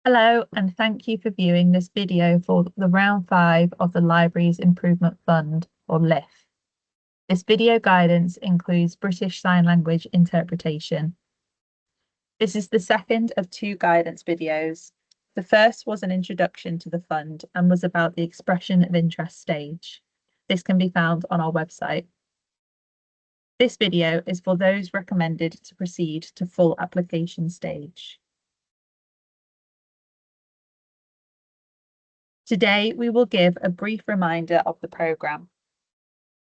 Hello, and thank you for viewing this video for the round 5 of the Libraries Improvement Fund, or LIF. This video guidance includes British Sign Language interpretation. This is the second of 2 guidance videos. The first was an introduction to the fund and was about the expression of interest stage. This can be found on our website. This video is for those recommended to proceed to full application stage. Today, we will give a brief reminder of the programme.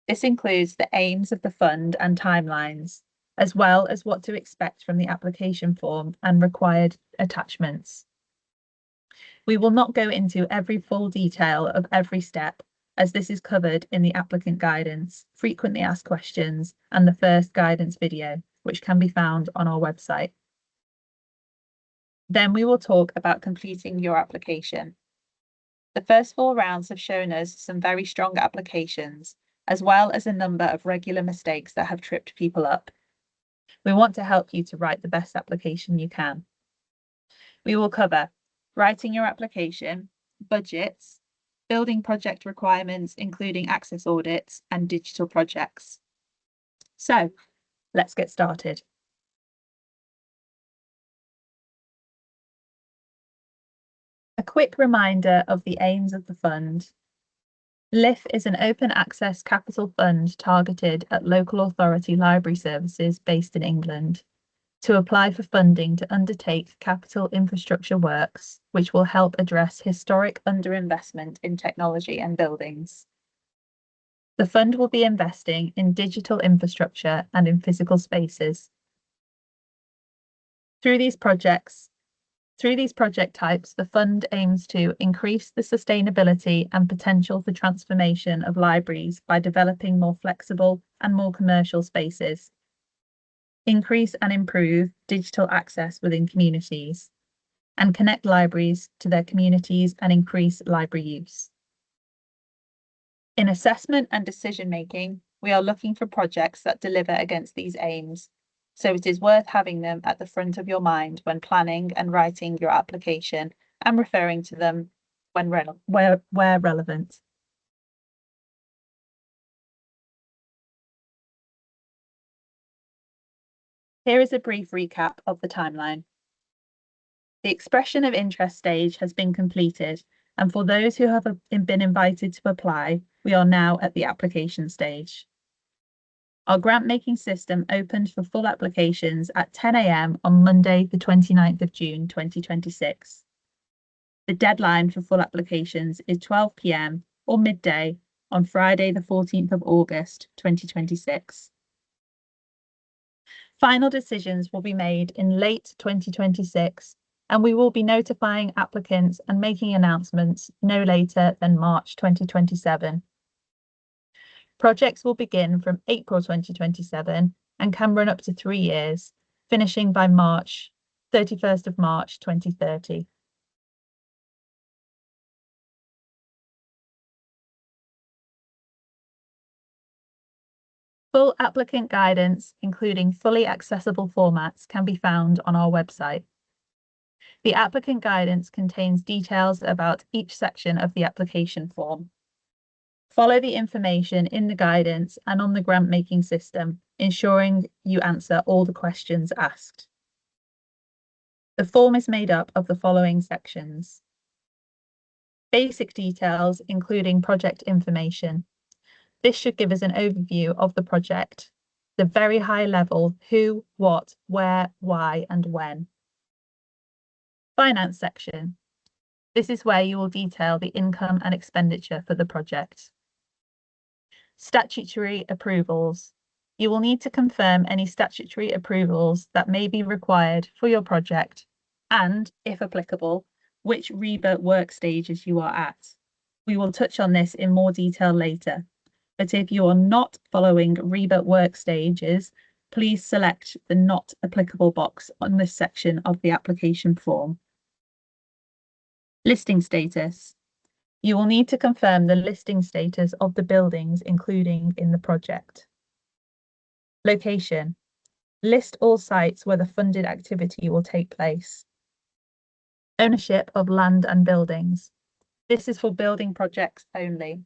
This includes the aims of the fund and timelines, as well as what to expect from the application form and required attachments. We will not go into every full detail of every step, as this is covered in the applicant guidance, frequently asked questions, and the first guidance video, which can be found on our website. Then we will talk about completing your application. The first 4 rounds have shown us some very strong applications, as well as a number of regular mistakes that have tripped people up. We want to help you to write the best application you can. We will cover writing your application, budgets, building project requirements, including access audits, and digital projects. So, let's get started. A quick reminder of the aims of the fund. LIF is an open access capital fund targeted at local authority library services based in England to apply for funding to undertake capital infrastructure works, which will help address historic underinvestment in technology and buildings. The fund will be investing in digital infrastructure and in physical spaces. Through these project types, the fund aims to increase the sustainability and potential for transformation of libraries by developing more flexible and more commercial spaces, increase and improve digital access within communities, and connect libraries to their communities and increase library use. In assessment and decision-making, we are looking for projects that deliver against these aims, so it is worth having them at the front of your mind when planning and writing your application and referring to them when where relevant. Here is a brief recap of the timeline. The expression of interest stage has been completed, and for those who have been invited to apply, we are now at the application stage. Our grant making system opened for full applications at 10 AM on Monday, the 29th of June, 2026. The deadline for full applications is 12 PM or midday on Friday, the 14th of August, 2026. Final decisions will be made in late 2026, and we will be notifying applicants and making announcements no later than March 2027. Projects will begin from April 2027 and can run up to 3 years, finishing by 31st of March 2030. Full applicant guidance, including fully accessible formats, can be found on our website. The applicant guidance contains details about each section of the application form. Follow the information in the guidance and on the grant making system, ensuring you answer all the questions asked. The form is made up of the following sections. Basic details, including project information. This should give us an overview of the project, the very high level who, what, where, why, and when. Finance section. This is where you will detail the income and expenditure for the project. Statutory approvals. You will need to confirm any statutory approvals that may be required for your project and, if applicable, which REBA work stages you are at. We will touch on this in more detail later, but if you are not following REBA work stages, please select the not applicable box on this section of the application form. Listing status. You will need to confirm the listing status of the buildings including in the project. Location. List all sites where the funded activity will take place. Ownership of land and buildings. This is for building projects only.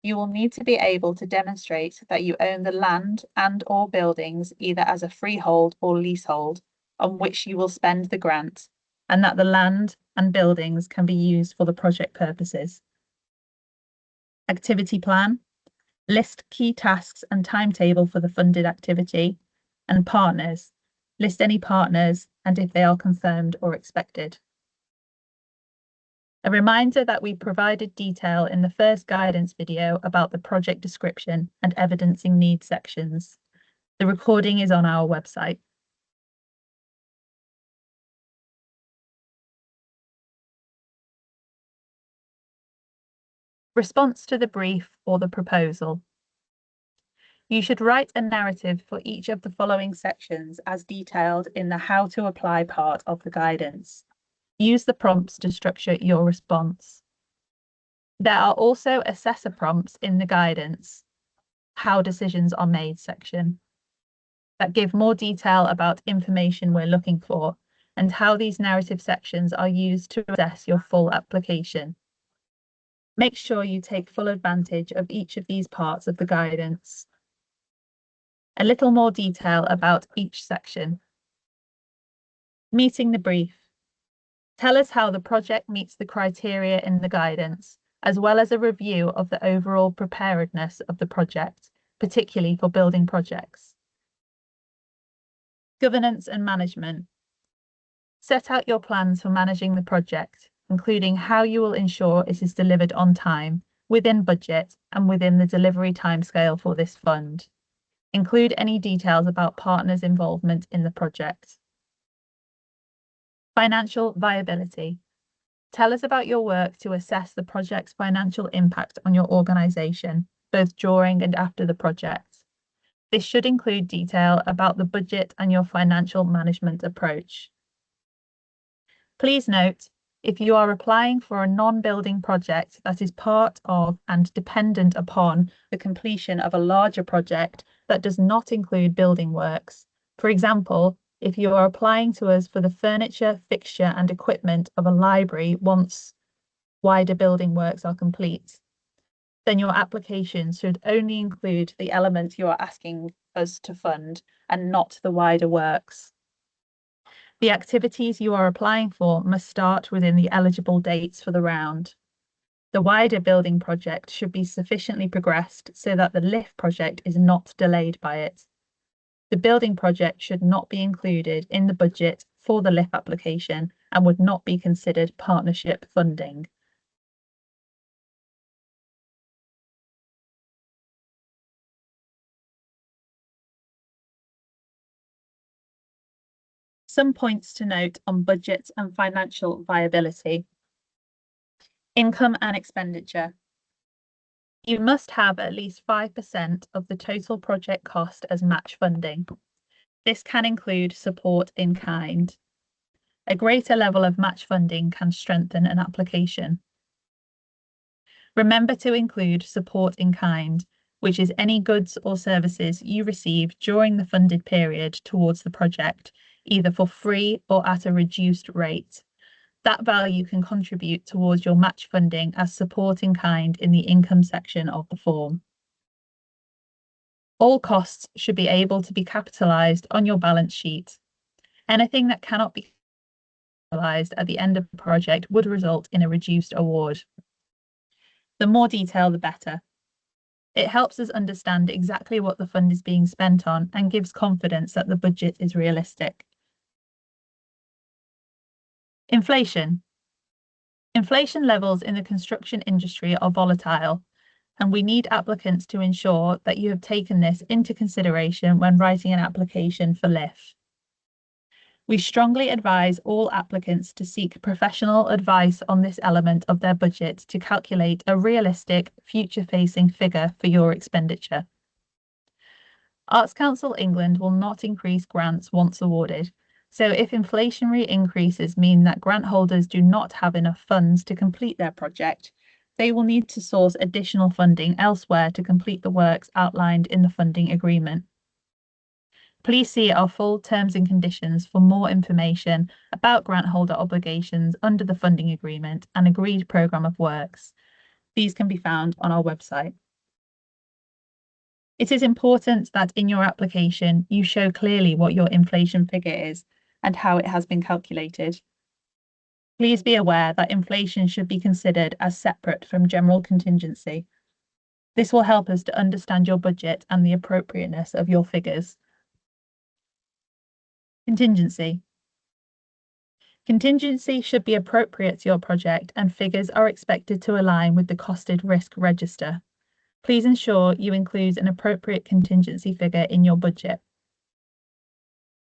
You will need to be able to demonstrate that you own the land and/or buildings either as a freehold or leasehold on which you will spend the grant, and that the land and buildings can be used for the project purposes. Activity plan. List key tasks and timetable for the funded activity, and partners. List any partners and if they are confirmed or expected. A reminder that we provided detail in the first guidance video about the project description and evidencing needs sections. The recording is on our website. Response to the brief or the proposal. You should write a narrative for each of the following sections as detailed in the How to Apply part of the guidance. Use the prompts to structure your response. There are also assessor prompts in the guidance, How Decisions Are Made section, that give more detail about information we're looking for and how these narrative sections are used to assess your full application. Make sure you take full advantage of each of these parts of the guidance. A little more detail about each section. Meeting the brief. Tell us how the project meets the criteria in the guidance, as well as a review of the overall preparedness of the project, particularly for building projects. Governance and management. Set out your plans for managing the project, including how you will ensure it is delivered on time, within budget, and within the delivery timescale for this fund. Include any details about partners' involvement in the project. Financial viability. Tell us about your work to assess the project's financial impact on your organisation, both during and after the project. This should include detail about the budget and your financial management approach. Please note, if you are applying for a non-building project that is part of and dependent upon the completion of a larger project that does not include building works, for example, if you are applying to us for the furniture, fixture and equipment of a library once wider building works are complete, then your application should only include the element you are asking us to fund and not the wider works. The activities you are applying for must start within the eligible dates for the round. The wider building project should be sufficiently progressed so that the LIF project is not delayed by it. The building project should not be included in the budget for the LIF application and would not be considered partnership funding. Some points to note on budget and financial viability. Income and expenditure. You must have at least 5% of the total project cost as match funding. This can include support in kind. A greater level of match funding can strengthen an application. Remember to include support in kind, which is any goods or services you receive during the funded period towards the project, either for free or at a reduced rate. That value can contribute towards your match funding as support in kind in the income section of the form. All costs should be able to be capitalised on your balance sheet. Anything that cannot be capitalised at the end of the project would result in a reduced award. The more detail, the better. It helps us understand exactly what the fund is being spent on and gives confidence that the budget is realistic. Inflation. Inflation levels in the construction industry are volatile, and we need applicants to ensure that you have taken this into consideration when writing an application for LIF. We strongly advise all applicants to seek professional advice on this element of their budget to calculate a realistic, future-facing figure for your expenditure. Arts Council England will not increase grants once awarded, so if inflationary increases mean that grant holders do not have enough funds to complete their project, they will need to source additional funding elsewhere to complete the works outlined in the funding agreement. Please see our full terms and conditions for more information about grant holder obligations under the funding agreement and agreed programme of works. These can be found on our website. It is important that in your application, you show clearly what your inflation figure is and how it has been calculated. Please be aware that inflation should be considered as separate from general contingency. This will help us to understand your budget and the appropriateness of your figures. Contingency. Contingency should be appropriate to your project and figures are expected to align with the costed risk register. Please ensure you include an appropriate contingency figure in your budget.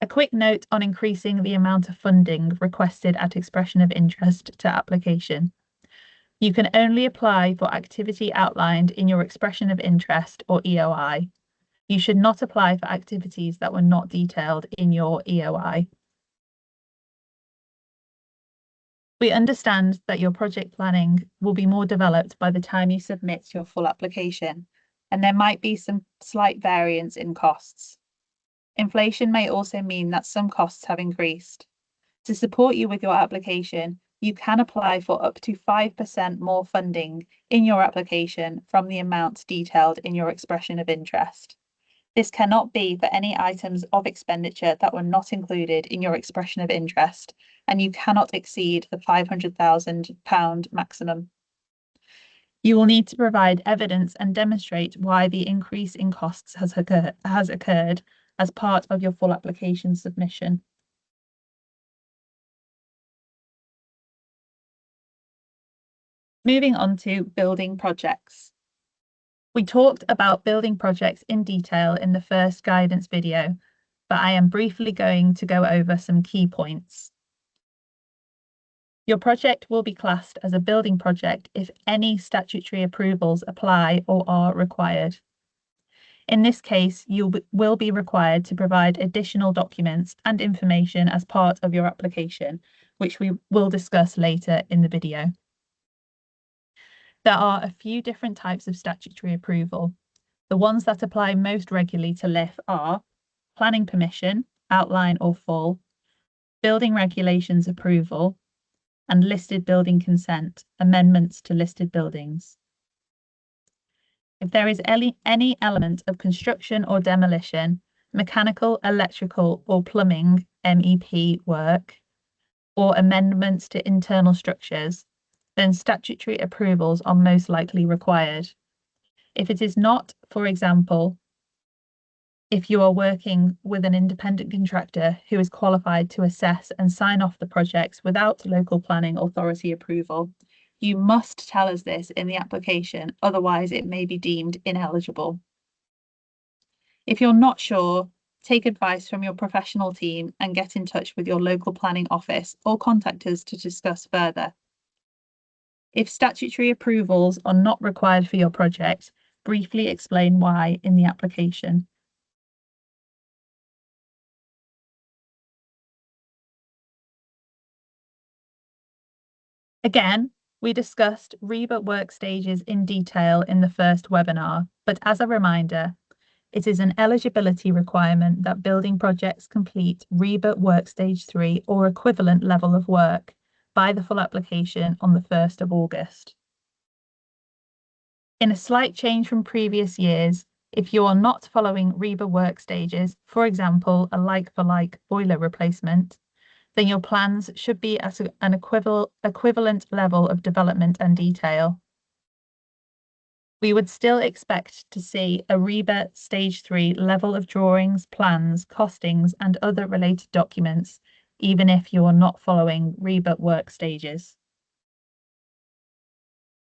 A quick note on increasing the amount of funding requested at expression of interest to application. You can only apply for activity outlined in your expression of interest or EOI. You should not apply for activities that were not detailed in your EOI. We understand that your project planning will be more developed by the time you submit your full application, and there might be some slight variance in costs. Inflation may also mean that some costs have increased. To support you with your application, you can apply for up to 5% more funding in your application from the amounts detailed in your expression of interest. This cannot be for any items of expenditure that were not included in your expression of interest, and you cannot exceed the £500,000 maximum. You will need to provide evidence and demonstrate why the increase in costs has occurred as part of your full application submission. Moving on to building projects. We talked about building projects in detail in the first guidance video, but I am briefly going to go over some key points. Your project will be classed as a building project if any statutory approvals apply or are required. In this case, you will be required to provide additional documents and information as part of your application, which we will discuss later in the video. There are a few different types of statutory approval. The ones that apply most regularly to LIF are planning permission, outline or full, building regulations approval, and listed building consent, amendments to listed buildings. If there is any element of construction or demolition, mechanical, electrical or plumbing MEP work, or amendments to internal structures, then statutory approvals are most likely required. If it is not, for example, if you are working with an independent contractor who is qualified to assess and sign off the projects without local planning authority approval, you must tell us this in the application, otherwise it may be deemed ineligible. If you're not sure, take advice from your professional team and get in touch with your local planning office or contact us to discuss further. If statutory approvals are not required for your project, briefly explain why in the application. Again, we discussed REBA work stages in detail in the first webinar, but as a reminder, it is an eligibility requirement that building projects complete REBA work stage 3 or equivalent level of work by the full application on the 1st of August. In a slight change from previous years, if you are not following REBA work stages, for example, a like-for-like boiler replacement, then your plans should be at an equivalent level of development and detail. We would still expect to see a REBA stage 3 level of drawings, plans, costings, and other related documents, even if you are not following REBA work stages.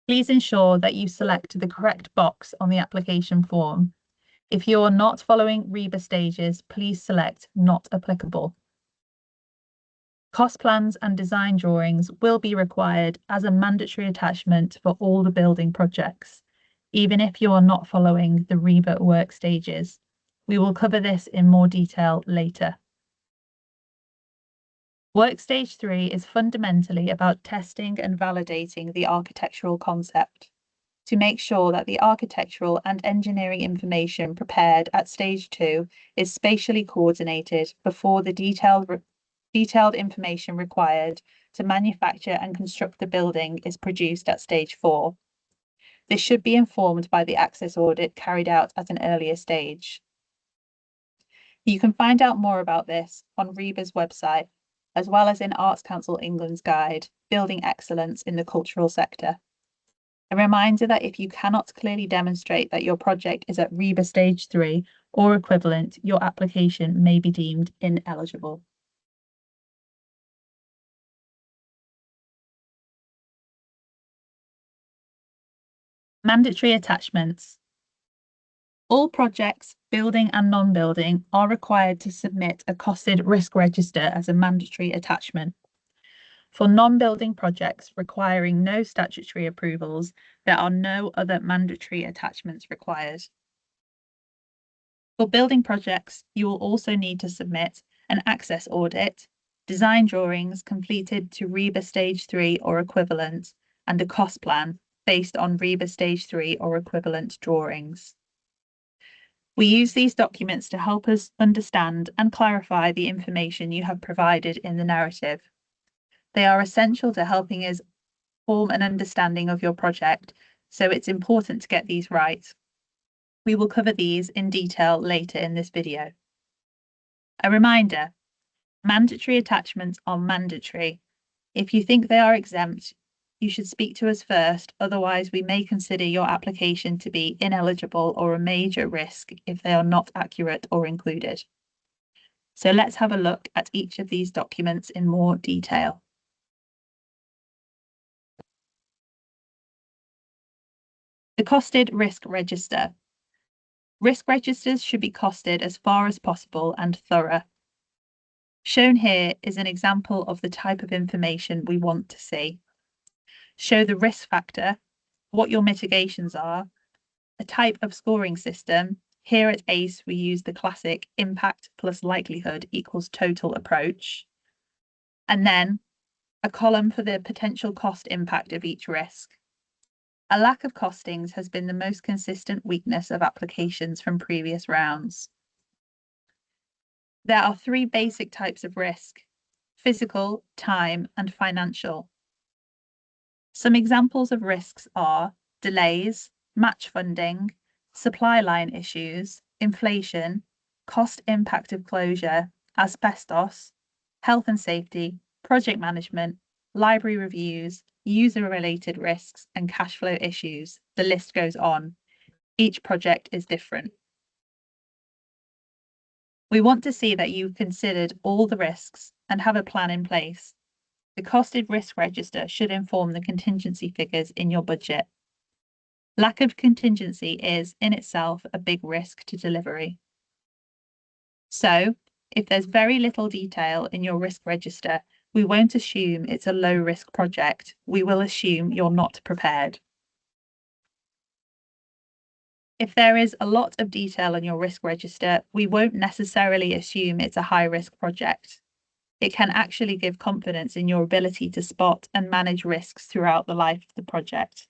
Please ensure that you select the correct box on the application form. If you are not following REBA stages, please select Not Applicable. Cost plans and design drawings will be required as a mandatory attachment for all the building projects, even if you are not following the REBA work stages. We will cover this in more detail later. Work stage 3 is fundamentally about testing and validating the architectural concept. to make sure that the architectural and engineering information prepared at stage 2 is spatially coordinated before the detailed information required to manufacture and construct the building is produced at stage 4. This should be informed by the access audit carried out at an earlier stage. You can find out more about this on RIBA's website, as well as in Arts Council England's guide, Building Excellence in the Cultural Sector. A reminder that if you cannot clearly demonstrate that your project is at RIBA Stage 3 or equivalent, your application may be deemed ineligible. Mandatory attachments. All projects, building and non-building, are required to submit a costed risk register as a mandatory attachment. For non-building projects requiring no statutory approvals, there are no other mandatory attachments required. For building projects, you will also need to submit an access audit, design drawings completed to RIBA Stage 3 or equivalent, and a cost plan based on RIBA Stage 3 or equivalent drawings. We use these documents to help us understand and clarify the information you have provided in the narrative. They are essential to helping us form an understanding of your project, so it's important to get these right. We will cover these in detail later in this video. A reminder, mandatory attachments are mandatory. If you think they are exempt, you should speak to us first, otherwise we may consider your application to be ineligible or a major risk if they are not accurate or included. So let's have a look at each of these documents in more detail. The costed risk register. Risk registers should be costed as far as possible and thorough. Shown here is an example of the type of information we want to see. Show the risk factor, what your mitigations are, a type of scoring system. Here at ACE, we use the classic impact plus likelihood equals total approach. And then a column for the potential cost impact of each risk. A lack of costings has been the most consistent weakness of applications from previous rounds. There are 3 basic types of risk: physical, time, and financial. Some examples of risks are delays, match funding, supply line issues, inflation, cost impact of closure, asbestos, health and safety, project management, library reviews, user-related risks, and cash flow issues. The list goes on. Each project is different. We want to see that you've considered all the risks and have a plan in place. The costed risk register should inform the contingency figures in your budget. Lack of contingency is, in itself, a big risk to delivery. So, if there's very little detail in your risk register, we won't assume it's a low-risk project. We will assume you're not prepared. If there is a lot of detail in your risk register, we won't necessarily assume it's a high-risk project. It can actually give confidence in your ability to spot and manage risks throughout the life of the project.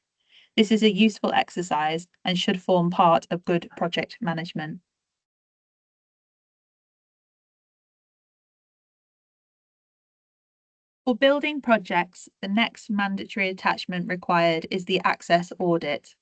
This is a useful exercise and should form part of good project management. For building projects, the next mandatory attachment required is the access audit.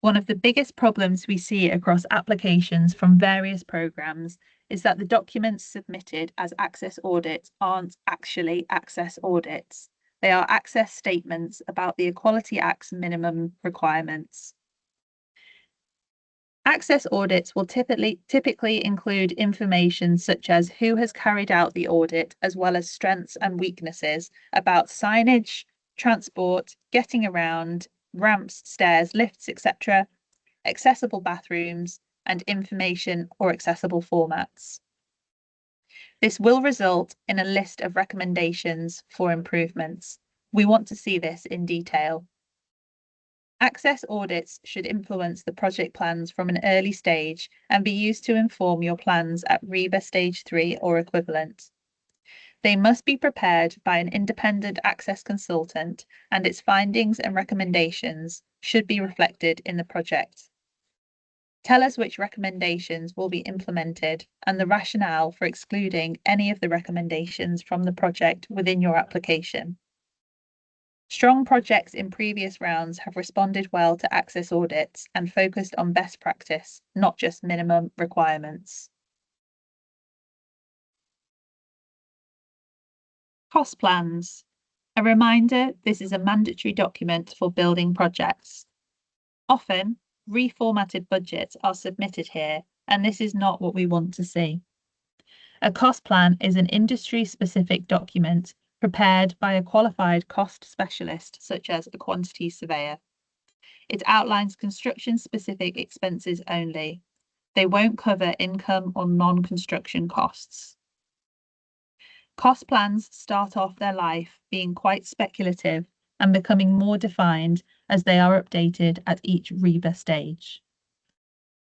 One of the biggest problems we see across applications from various programmes is that the documents submitted as access audits aren't actually access audits. They are access statements about the Equality Act's minimum requirements. Access audits will typically include information such as who has carried out the audit, as well as strengths and weaknesses about signage, transport, getting around, ramps, stairs, lifts, etc., accessible bathrooms, and information or accessible formats. This will result in a list of recommendations for improvements. We want to see this in detail. Access audits should influence the project plans from an early stage and be used to inform your plans at RIBA Stage 3 or equivalent. They must be prepared by an independent access consultant, and its findings and recommendations should be reflected in the project. Tell us which recommendations will be implemented and the rationale for excluding any of the recommendations from the project within your application. Strong projects in previous rounds have responded well to access audits and focused on best practice, not just minimum requirements. Cost plans. A reminder, this is a mandatory document for building projects. Often, reformatted budgets are submitted here, and this is not what we want to see. A cost plan is an industry-specific document prepared by a qualified cost specialist, such as a quantity surveyor. It outlines construction-specific expenses only. They won't cover income or non-construction costs. Cost plans start off their life being quite speculative and becoming more defined as they are updated at each REBA stage.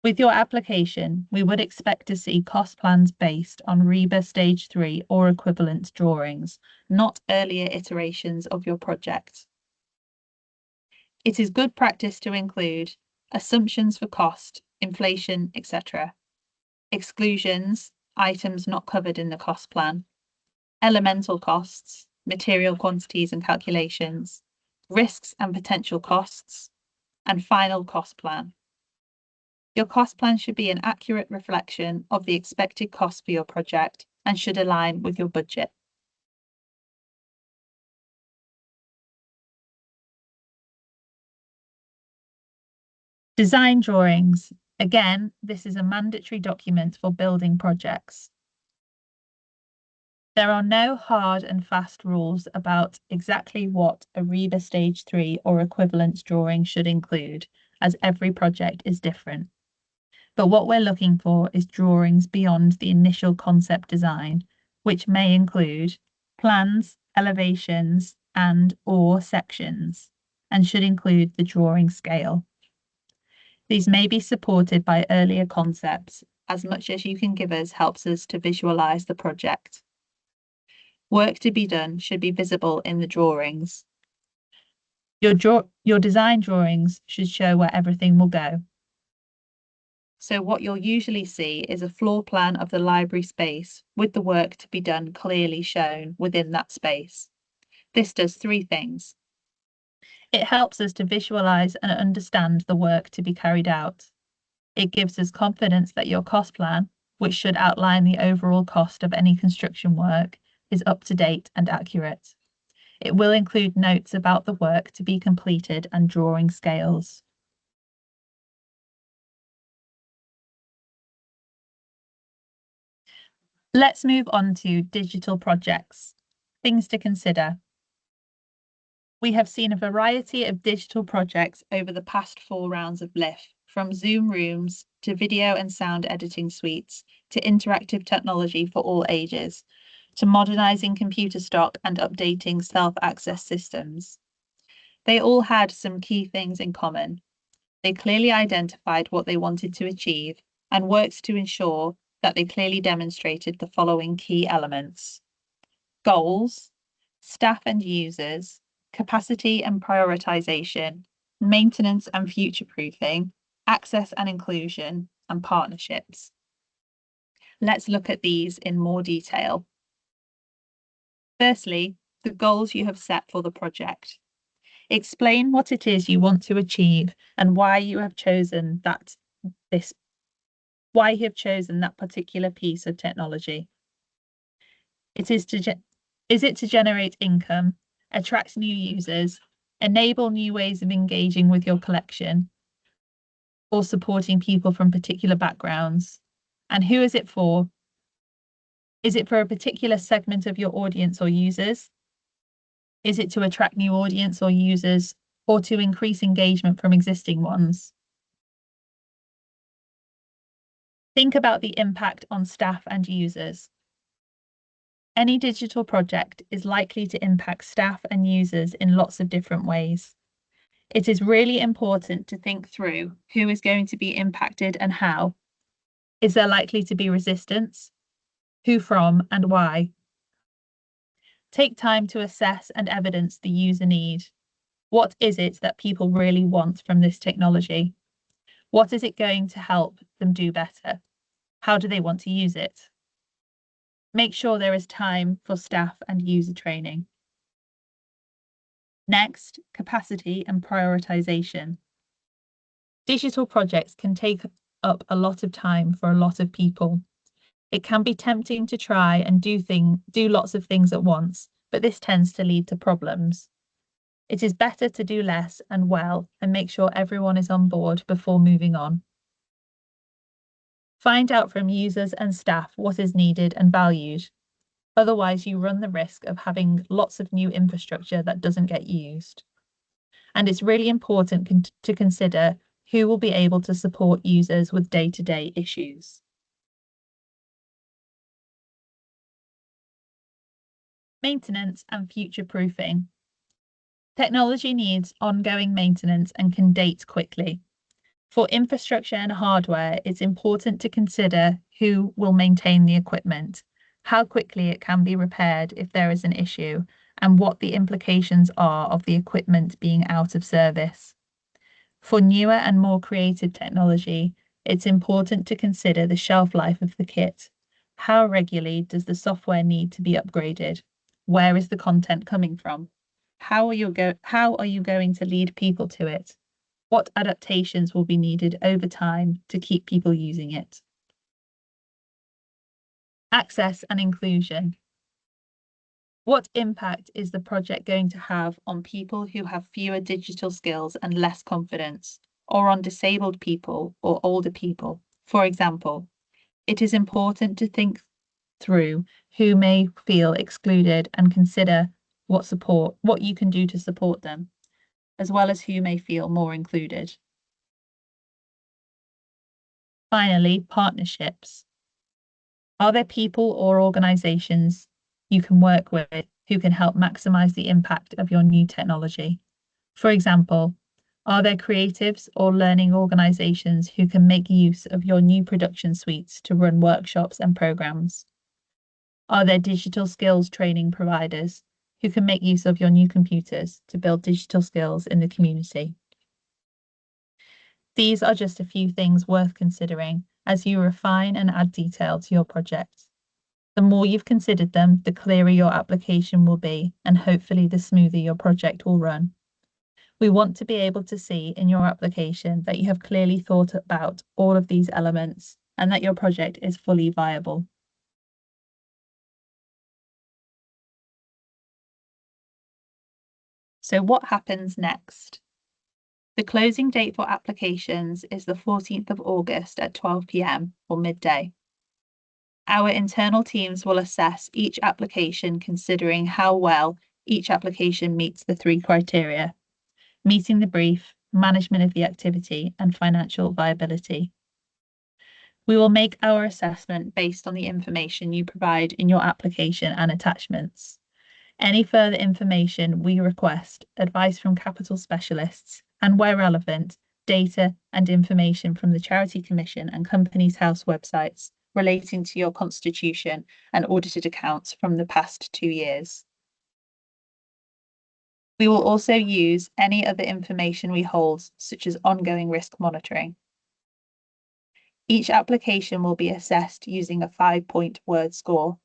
With your application, we would expect to see cost plans based on REBA Stage 3 or equivalent drawings, not earlier iterations of your project. It is good practice to include assumptions for cost, inflation, etc., exclusions, items not covered in the cost plan, elemental costs, material quantities and calculations, risks and potential costs, and final cost plan. Your cost plan should be an accurate reflection of the expected cost for your project and should align with your budget. Design drawings. Again, this is a mandatory document for building projects. There are no hard and fast rules about exactly what a REBA Stage 3 or equivalent drawing should include, as every project is different. But what we're looking for is drawings beyond the initial concept design, which may include plans, elevations, and/or sections, and should include the drawing scale. These may be supported by earlier concepts. As much as you can give us helps us to visualize the project. Work to be done should be visible in the drawings. Your design drawings should show where everything will go. So what you'll usually see is a floor plan of the library space with the work to be done clearly shown within that space. This does three things. It helps us to visualize and understand the work to be carried out. It gives us confidence that your cost plan, which should outline the overall cost of any construction work, is up to date and accurate. It will include notes about the work to be completed and drawing scales. Let's move on to digital projects. Things to consider. We have seen a variety of digital projects over the past 4 rounds of LIF, from Zoom rooms to video and sound editing suites to interactive technology for all ages, to modernizing computer stock and updating self-access systems. They all had some key things in common. They clearly identified what they wanted to achieve and worked to ensure that they clearly demonstrated the following key elements: goals, staff and users, capacity and prioritization, maintenance and future-proofing, access and inclusion, and partnerships. Let's look at these in more detail. Firstly, the goals you have set for the project. Explain what it is you want to achieve and why you have chosen that particular piece of technology. Is it to generate income, attract new users, enable new ways of engaging with your collection, or supporting people from particular backgrounds? And who is it for? Is it for a particular segment of your audience or users? Is it to attract new audience or users, or to increase engagement from existing ones? Think about the impact on staff and users. Any digital project is likely to impact staff and users in lots of different ways. It is really important to think through who is going to be impacted and how. Is there likely to be resistance? Who from and why? Take time to assess and evidence the user need. What is it that people really want from this technology? What is it going to help them do better? How do they want to use it? Make sure there is time for staff and user training. Next, capacity and prioritization. Digital projects can take up a lot of time for a lot of people. It can be tempting to try and do lots of things at once, but this tends to lead to problems. It is better to do less and well and make sure everyone is on board before moving on. Find out from users and staff what is needed and valued. Otherwise, you run the risk of having lots of new infrastructure that doesn't get used. And it's really important to consider who will be able to support users with day-to-day issues. Maintenance and future-proofing. Technology needs ongoing maintenance and can date quickly. For infrastructure and hardware, it's important to consider who will maintain the equipment, how quickly it can be repaired if there is an issue, and what the implications are of the equipment being out of service. For newer and more creative technology, it's important to consider the shelf life of the kit. How regularly does the software need to be upgraded? Where is the content coming from? How are you going to lead people to it? What adaptations will be needed over time to keep people using it? Access and inclusion. What impact is the project going to have on people who have fewer digital skills and less confidence, or on disabled people or older people? For example, it is important to think through who may feel excluded and consider what you can do to support them, as well as who may feel more included. Finally, partnerships. Are there people or organizations you can work with who can help maximize the impact of your new technology? For example, are there creatives or learning organizations who can make use of your new production suites to run workshops and programs? Are there digital skills training providers who can make use of your new computers to build digital skills in the community? These are just a few things worth considering as you refine and add detail to your project. The more you've considered them, the clearer your application will be, and hopefully the smoother your project will run. We want to be able to see in your application that you have clearly thought about all of these elements and that your project is fully viable. So what happens next? The closing date for applications is the 14th of August at 12 p.m. or midday. Our internal teams will assess each application considering how well each application meets the 3 criteria: meeting the brief, management of the activity, and financial viability. We will make our assessment based on the information you provide in your application and attachments. Any further information we request, advice from capital specialists, and where relevant, data and information from the Charity Commission and Companies House websites relating to your constitution and audited accounts from the past 2 years. We will also use any other information we hold, such as ongoing risk monitoring. Each application will be assessed using a 5-point word score,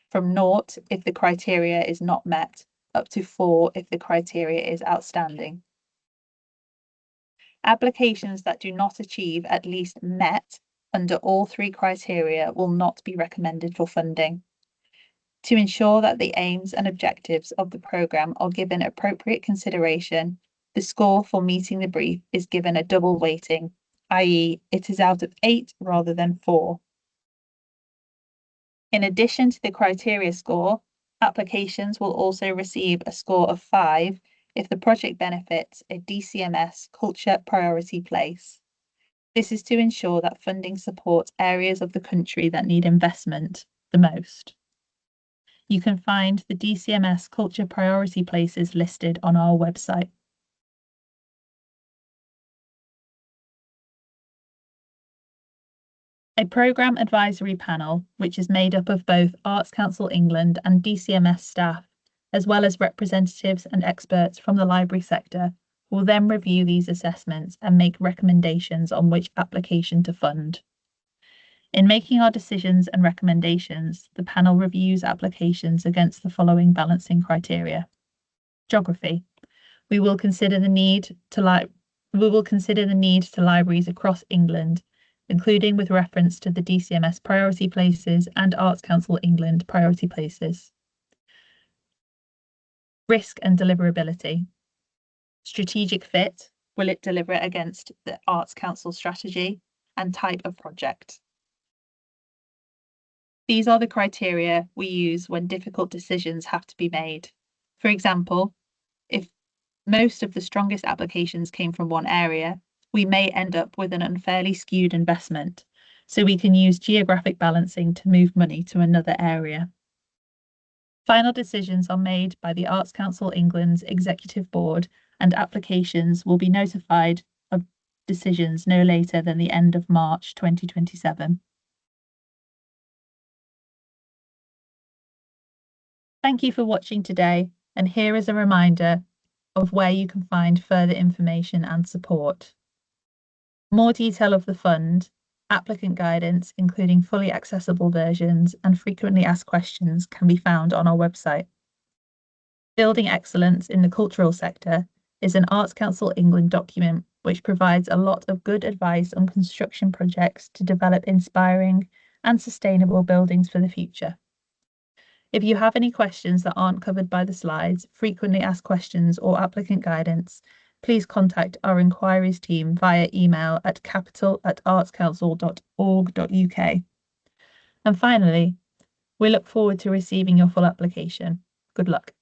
from 0 if the criteria is not met, up to 4 if the criteria is outstanding. Applications that do not achieve at least met under all 3 criteria will not be recommended for funding. To ensure that the aims and objectives of the programme are given appropriate consideration, the score for meeting the brief is given a double weighting, i.e., it is out of 8 rather than 4. In addition to the criteria score, applications will also receive a score of 5 if the project benefits a DCMS Culture Priority Place. This is to ensure that funding supports areas of the country that need investment the most. You can find the DCMS Culture Priority Places listed on our website. A programme advisory panel, which is made up of both Arts Council England and DCMS staff, as well as representatives and experts from the library sector, will then review these assessments and make recommendations on which application to fund. In making our decisions and recommendations, the panel reviews applications against the following balancing criteria. Geography. We will consider the need to libraries across England, including with reference to the DCMS priority places and Arts Council England priority places. Risk and deliverability. Strategic fit. Will it deliver against the Arts Council strategy? And type of project. These are the criteria we use when difficult decisions have to be made. For example, if most of the strongest applications came from one area, we may end up with an unfairly skewed investment, so we can use geographic balancing to move money to another area. Final decisions are made by the Arts Council England's Executive Board, and applications will be notified of decisions no later than the end of March 2027. Thank you for watching today, and here is a reminder of where you can find further information and support. More detail of the fund, applicant guidance, including fully accessible versions and frequently asked questions, can be found on our website. Building Excellence in the Cultural Sector is an Arts Council England document which provides a lot of good advice on construction projects to develop inspiring and sustainable buildings for the future. If you have any questions that aren't covered by the slides, frequently asked questions or applicant guidance, please contact our inquiries team via email at capital@artscouncil.org.uk. And finally, we look forward to receiving your full application. Good luck.